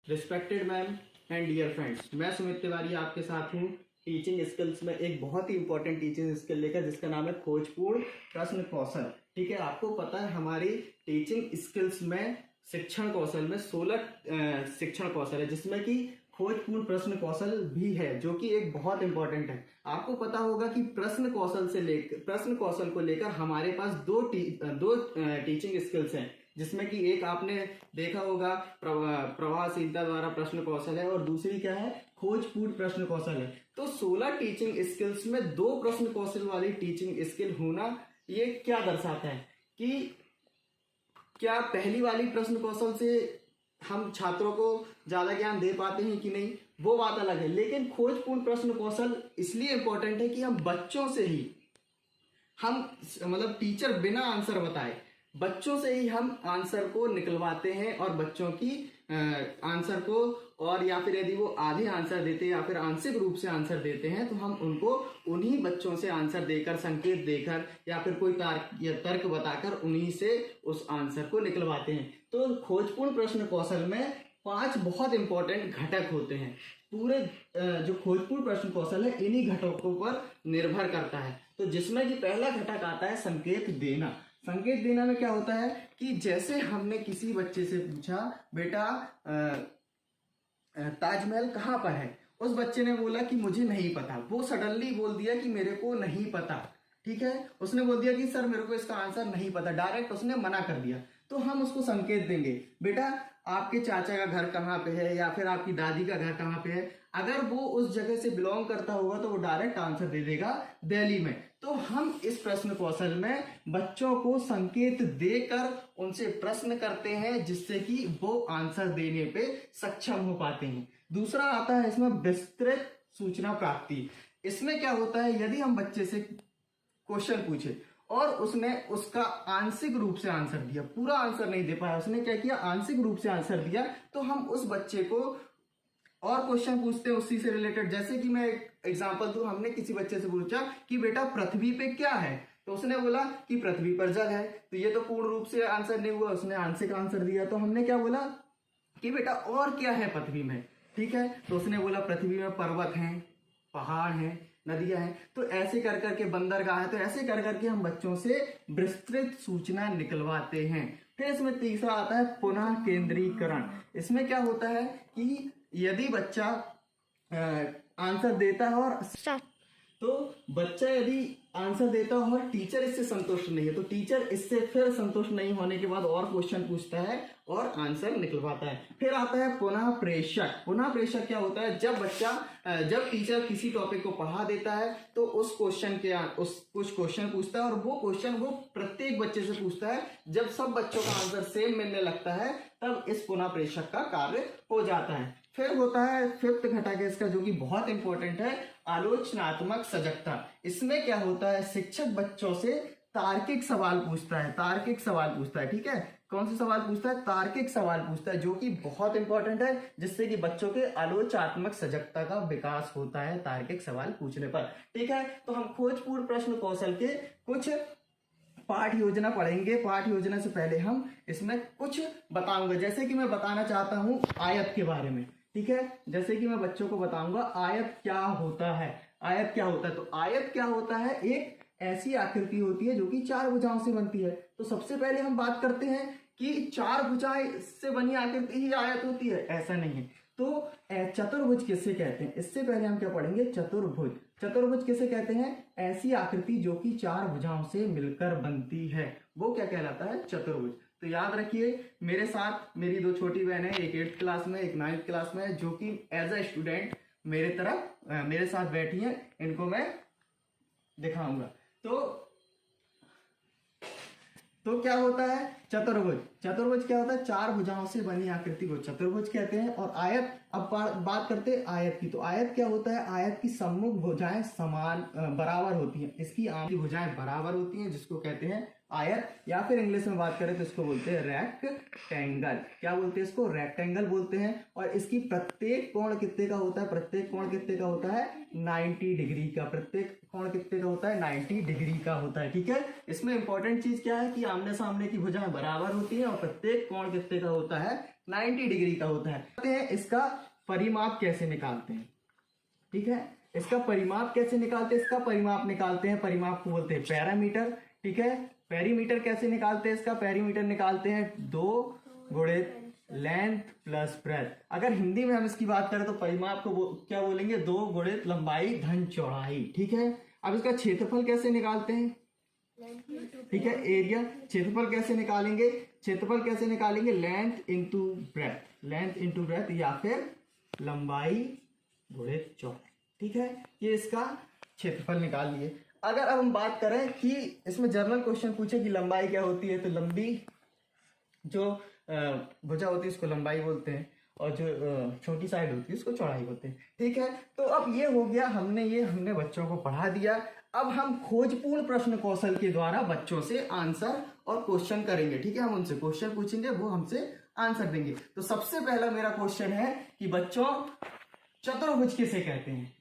Respected ma'am and dear friends, मैं सुमित तिवारी आपके साथ हूँ टीचिंग स्किल्स में एक बहुत ही इंपॉर्टेंट टीचिंग स्किल लेकर, जिसका नाम है खोजपूर्ण प्रश्न कौशल। ठीक है, आपको पता है हमारी टीचिंग स्किल्स में शिक्षण कौशल में 16 शिक्षण कौशल है, जिसमें कि खोजपूर्ण प्रश्न कौशल भी है, जो कि एक बहुत इंपॉर्टेंट है। आपको पता होगा कि प्रश्न कौशल को लेकर हमारे पास दो टीचिंग स्किल्स हैं, जिसमें कि एक आपने देखा होगा प्रभावशीलता द्वारा प्रश्न कौशल है और दूसरी क्या है, खोजपूर्ण प्रश्न कौशल है। तो 16 टीचिंग स्किल्स में 2 प्रश्न कौशल वाली टीचिंग स्किल होना, ये क्या दर्शाता है कि क्या पहली वाली प्रश्न कौशल से हम छात्रों को ज्यादा ज्ञान दे पाते हैं कि नहीं, वो बात अलग है। लेकिन खोजपूर्ण प्रश्न कौशल इसलिए इंपॉर्टेंट है कि हम बच्चों से ही मतलब टीचर बिना आंसर बताए बच्चों से ही हम आंसर को निकलवाते हैं, और बच्चों की आंसर को, और या फिर यदि वो आधे आंसर देते हैं या फिर आंशिक रूप से आंसर देते हैं, तो हम उनको उन्हीं बच्चों से आंसर देकर, संकेत देकर या फिर कोई तर्क बताकर उन्हीं से उस आंसर को निकलवाते हैं। तो खोजपूर्ण प्रश्न कौशल में 5 बहुत इंपॉर्टेंट घटक होते हैं। पूरे जो खोजपूर्ण प्रश्न कौशल है इन्हीं घटकों पर निर्भर करता है। तो जिसमें कि पहला घटक आता है संकेत देना। संकेत देना में क्या होता है कि जैसे हमने किसी बच्चे से पूछा, बेटा ताजमहल कहाँ पर है, उस बच्चे ने बोला कि मुझे नहीं पता। वो सडनली बोल दिया कि मेरे को नहीं पता। ठीक है, उसने बोल दिया कि सर मेरे को इसका आंसर नहीं पता, डायरेक्ट उसने मना कर दिया। तो हम उसको संकेत देंगे, बेटा आपके चाचा का घर कहाँ पे है या फिर आपकी दादी का घर कहाँ पे है। अगर वो उस जगह से बिलोंग करता होगा तो वो डायरेक्ट आंसर दे देगा दिल्ली में। तो हम इस प्रश्न कौशल में बच्चों को संकेत देकर उनसे प्रश्न करते हैं, जिससे कि वो आंसर देने पे सक्षम हो पाते हैं। दूसरा आता है इसमें विस्तृत सूचना प्राप्ति। इसमें क्या होता है, यदि हम बच्चे से क्वेश्चन पूछे और उसने उसका आंशिक रूप से आंसर दिया, पूरा आंसर नहीं दे पाया, उसने क्या किया, आंशिक रूप से आंसर दिया, तो हम उस बच्चे को और क्वेश्चन पूछते हैं उसी से रिलेटेड। जैसे कि मैं एक एग्जांपल दूं, हमने किसी बच्चे से पूछा कि बेटा पृथ्वी पे क्या है, तो उसने बोला कि पृथ्वी पर जल है। तो ये तो पूर्ण रूप से आंसर नहीं हुआ, उसने आंशिक आंसर दिया। तो हमने क्या बोला कि बेटा और क्या है पृथ्वी में। ठीक है, तो उसने बोला पृथ्वी में पर्वत हैं, पहाड़ हैं, नदियां हैं। तो ऐसे कर करके बंदरगाह है, तो ऐसे कर करके हम बच्चों से विस्तृत सूचना निकलवाते हैं। फिर इसमें तीसरा आता है पुनः केंद्रीकरण। इसमें क्या होता है कि यदि बच्चा आंसर देता है और तो बच्चा यदि आंसर देता है और टीचर इससे संतुष्ट नहीं है, तो टीचर इससे फिर संतुष्ट नहीं होने के बाद और क्वेश्चन पूछता है और आंसर निकलवाता है। फिर आता है पुनः प्रेषक। पुनः प्रेषक क्या होता है, जब टीचर किसी टॉपिक को पढ़ा देता है तो उस क्वेश्चन कुछ क्वेश्चन पूछता है, और वो क्वेश्चन वो प्रत्येक बच्चे से पूछता है। जब सब बच्चों का आंसर सेम मिलने लगता है, तब इस पुनः प्रेषक का कार्य हो जाता है। फिर होता है फिफ्थ घटक है इसका, जो कि बहुत इंपॉर्टेंट है, आलोचनात्मक सजगता। इसमें क्या होता है, शिक्षक बच्चों से तार्किक सवाल पूछता है। ठीक है, कौन से सवाल पूछता है, तार्किक सवाल पूछता है, जो कि बहुत इंपॉर्टेंट है, जिससे कि बच्चों के आलोचनात्मक सजगता का विकास होता है तार्किक सवाल पूछने पर। ठीक है, तो हम खोजपूर्ण प्रश्न कौशल के कुछ पाठ योजना पढ़ेंगे। पाठ योजना से पहले हम इसमें कुछ बताऊंगा, जैसे कि मैं बताना चाहता हूं आयत के बारे में। ठीक है, जैसे कि मैं बच्चों को बताऊंगा आयत क्या होता है। तो आयत क्या होता है, एक ऐसी आकृति होती है जो कि 4 भुजाओं से बनती है। तो सबसे पहले हम बात करते हैं कि 4 भुजाएं से बनी आकृति ही आयत होती है, ऐसा नहीं है। तो चतुर्भुज किसे कहते हैं, इससे पहले हम क्या पढ़ेंगे, चतुर्भुज किसे कहते हैं, ऐसी आकृति जो कि 4 भुजाओं से मिलकर बनती है, वो क्या कहलाता है, चतुर्भुज। तो याद रखिए, मेरे साथ मेरी 2 छोटी बहन है, एक 8th क्लास में, एक 9th क्लास में, जो कि एज अ स्टूडेंट मेरे साथ बैठी हैं। इनको मैं दिखाऊंगा। तो क्या होता है, चतुर्भुज क्या होता है, 4 भुजाओं से बनी आकृति को चतुर्भुज कहते हैं। और आयत, अब बात करते हैं आयत की। तो आयत क्या होता है, आयत की सम्मुख भुजाएं समान बराबर होती हैं, इसकी आम की भुजाएं बराबर होती हैं, जिसको कहते हैं आयत, या फिर इंग्लिश में बात करें तो इसको बोलते हैं रेक्टेंगल। क्या बोलते हैं इसको, रेक्टेंगल बोलते हैं। और इसकी प्रत्येक कोण कितने का होता है, 90 डिग्री का। प्रत्येक कोण कितने का होता है, 90 डिग्री का होता है। ठीक है, इसमें इंपॉर्टेंट चीज क्या है कि आमने सामने की भुजाएं बराबर होती हैं और प्रत्येक कोण कितने का होता है, 90 डिग्री का होता है। इसका परिमाप कैसे निकालते हैं, ठीक है, इसका परिमाप कैसे निकालते हैं, इसका परिमाप निकालते हैं, परिमाप को बोलते हैं पैरामीटर, ठीक है। पेरीमीटर कैसे निकालते हैं, इसका पेरीमीटर निकालते हैं 2 गुणित लेंथ प्लस ब्रेथ। अगर हिंदी में हम इसकी बात करें तो परिमाप को क्या बोलेंगे, 2 गुणित लंबाई धन चौड़ाई, ठीक है। अब इसका क्षेत्रफल कैसे निकालते हैं, ठीक है, एरिया। क्षेत्रफल कैसे निकालेंगे, क्षेत्रफल कैसे निकालेंगे, length into breadth, length into breadth या फिर लंबाई गुणित चौड़ाई, ठीक है। ये इसका क्षेत्रफल निकाल लिए। अगर अब हम बात करें कि इसमें जनरल क्वेश्चन पूछे कि लंबाई क्या होती है, तो लंबी जो भुजा होती है उसको लंबाई बोलते हैं और जो छोटी साइड होती है उसको चौड़ाई बोलते हैं, ठीक है। तो अब ये हो गया, हमने बच्चों को पढ़ा दिया। अब हम खोजपूर्ण प्रश्न कौशल के द्वारा बच्चों से आंसर और क्वेश्चन करेंगे, ठीक है। हम उनसे क्वेश्चन पूछेंगे, वो हमसे आंसर देंगे। तो सबसे पहला मेरा क्वेश्चन है कि बच्चों चतुर्भुज किसे कहते हैं?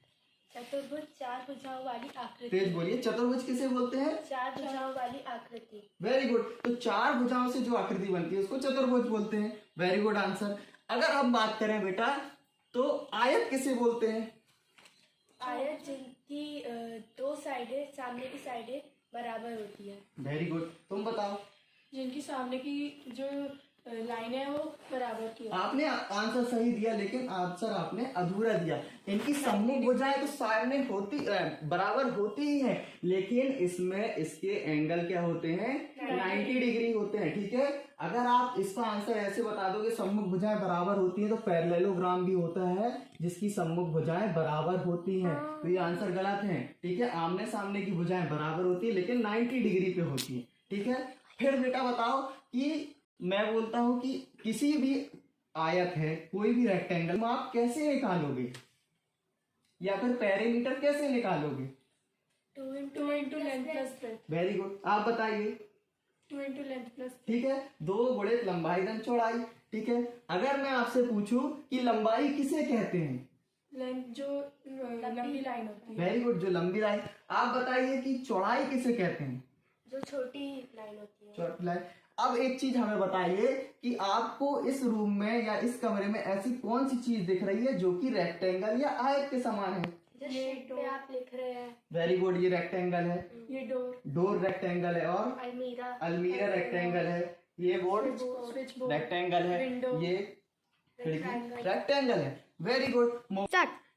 चतुर्भुज 4 भुजाओं वाली आकृति। तेज बोलिए, चतुर्भुज किसे बोलते हैं? 4 भुजाओं वाली आकृति। Very good. तो 4 भुजाओं से जो आकृति बनती है उसको चतुर्भुज बोलते हैं। Very good answer. अगर हम बात करें बेटा तो आयत किसे बोलते हैं? आयत जिनकी 2 साइडें, सामने की साइडें बराबर होती है। Very good. तुम बताओ। जिनकी सामने की जो लाइन है वो बराबर की है। आपने आंसर सही दिया, लेकिन आंसर आपने अधूरा दिया। इनकी सम्मुख भुजाएं तो सामने होती बराबर होती ही है, लेकिन इसमें इसके एंगल क्या होते हैं? 90 डिग्री होते हैं, ठीक है। अगर आप इसका आंसर ऐसे बता दोगे सम्मुख भुजाएं बराबर होती हैं, तो पैरेललोग्राम भी होता है जिसकी सम्मुख भुजाएं बराबर होती हैं, तो ये आंसर गलत है, ठीक है। आमने सामने की भुजाएं बराबर होती है लेकिन 90 डिग्री पे होती है, ठीक है। फिर बेटा बताओ कि मैं बोलता हूं कि किसी भी आयत है, कोई भी रेक्टेंगल, आप कैसे निकालोगे या फिर पेरीमीटर कैसे निकालोगे? 2 into length plus breadth. Very good. आप बताइए। 2 इंटू लेंथ प्लस, ठीक है, 2 गुणित लंबाई धन चौड़ाई, ठीक है। अगर मैं आपसे पूछूं कि लंबाई किसे कहते हैं? लेंथ जो लंबी लाइन होती है। वेरी गुड, जो लंबी लाइन। आप बताइए कि चौड़ाई किसे कहते हैं? जो छोटी लाइन होती है। छोटी लाइन। अब एक चीज हमें बताइए कि आपको इस रूम में या इस कमरे में ऐसी कौन सी चीज दिख रही है जो कि रेक्टेंगल या आयत के समान है? जो शीट पे आप लिख रहे हैं। वेरी गुड, ये रेक्टेंगल है। ये डोर रेक्टेंगल है और अलमीरा रेक्टेंगल है। ये बोर्ड स्विच बोर्ड रेक्टेंगल है। ये खिड़की रेक्टेंगल है। वेरी गुड,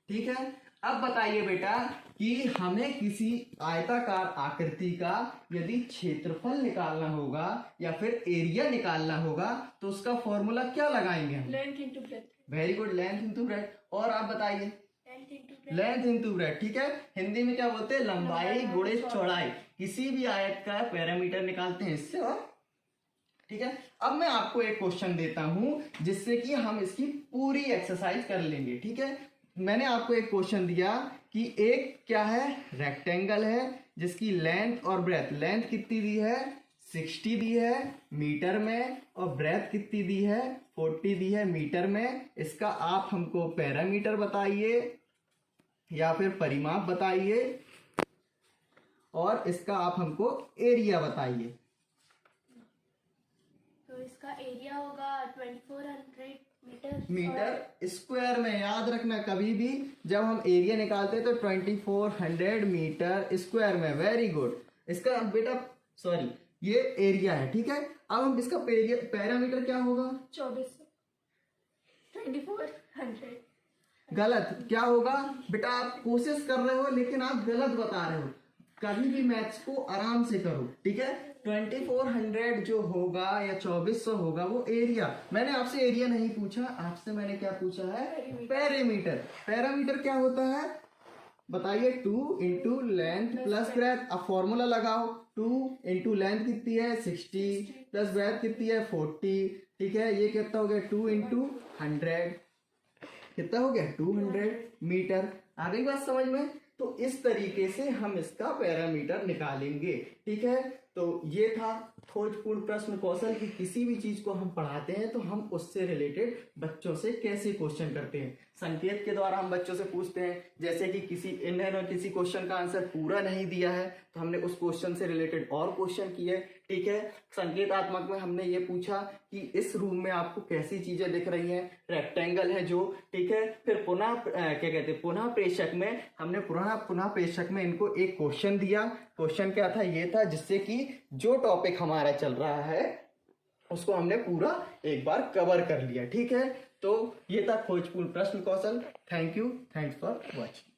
ठीक है। अब बताइए बेटा कि हमें किसी आयताकार आकृति का यदि क्षेत्रफल निकालना होगा या फिर एरिया निकालना होगा तो उसका फॉर्मूला क्या लगाएंगे हम? Length into breadth. Very good, length into breadth. और आप बताइए? लेंथ इंटू ब्रेथ, ठीक है। हिंदी में क्या बोलते हैं? लंबाई गुणित चौड़ाई। किसी भी आयत का पैरामीटर निकालते हैं इससे, और ठीक है। अब मैं आपको एक क्वेश्चन देता हूं जिससे कि हम इसकी पूरी एक्सरसाइज कर लेंगे, ठीक है। मैंने आपको एक क्वेश्चन दिया कि एक क्या है, रेक्टेंगल है जिसकी लेंथ और ब्रेथ, लेंथ कितनी दी है? 60 दी है मीटर में, और ब्रेथ कितनी दी है? 40 दी है मीटर में। इसका आप हमको पैरामीटर बताइए या फिर परिमाप बताइए, और इसका आप हमको एरिया बताइए। तो इसका एरिया होगा 2400 मीटर स्क्वायर में। याद रखना, कभी भी जब हम एरिया निकालते हैं तो 2400 मीटर स्क्वायर में। Very good. इसका बेटा सॉरी, ये एरिया है, ठीक है। अब हम इसका पैरामीटर क्या होगा? 2400। गलत। क्या होगा बेटा? आप कोशिश कर रहे हो लेकिन आप गलत बता रहे हो। कभी भी मैथ्स को आराम से करो, ठीक है। 2400 जो होगा या 2400 होगा वो एरिया। मैंने आपसे एरिया नहीं पूछा, आपसे मैंने क्या पूछा है? पेरीमीटर। पैरामीटर क्या होता है बताइए? 2 इंटू लेंथ प्लस ब्रेथ। अब फॉर्मूला लगाओ। 2 इंटू लेंथ कितनी है? 60 प्लस ब्रेथ कितनी है? 40, ठीक है। ये कितना हो गया? 2 इंटू 100, कितना हो गया? 200 मीटर। आ गई बात समझ में? तो इस तरीके से हम इसका पैरामीटर निकालेंगे, ठीक है। तो ये था खोजपूर्ण प्रश्न कौशल की किसी भी चीज को हम पढ़ाते हैं तो हम उससे रिलेटेड बच्चों से कैसे क्वेश्चन करते हैं। संकेत के द्वारा हम बच्चों से पूछते हैं, जैसे कि इन्होंने किसी क्वेश्चन का आंसर पूरा नहीं दिया है तो हमने उस क्वेश्चन से रिलेटेड और क्वेश्चन किए। ठीक है, संकेतात्मक में हमने ये पूछा कि इस रूम में आपको कैसी चीजें दिख रही हैं, रेक्टेंगल है जो। ठीक है, फिर पुनः क्या कहते हैं, पुनः प्रेषक में हमने पुनः प्रेषक में इनको एक क्वेश्चन दिया। क्वेश्चन क्या था, ये था जिससे कि जो टॉपिक हमारा चल रहा है उसको हमने पूरा एक बार कवर कर लिया। ठीक है, तो ये था खोजपूर्ण प्रश्न कौशल। Thank you, thanks for watching.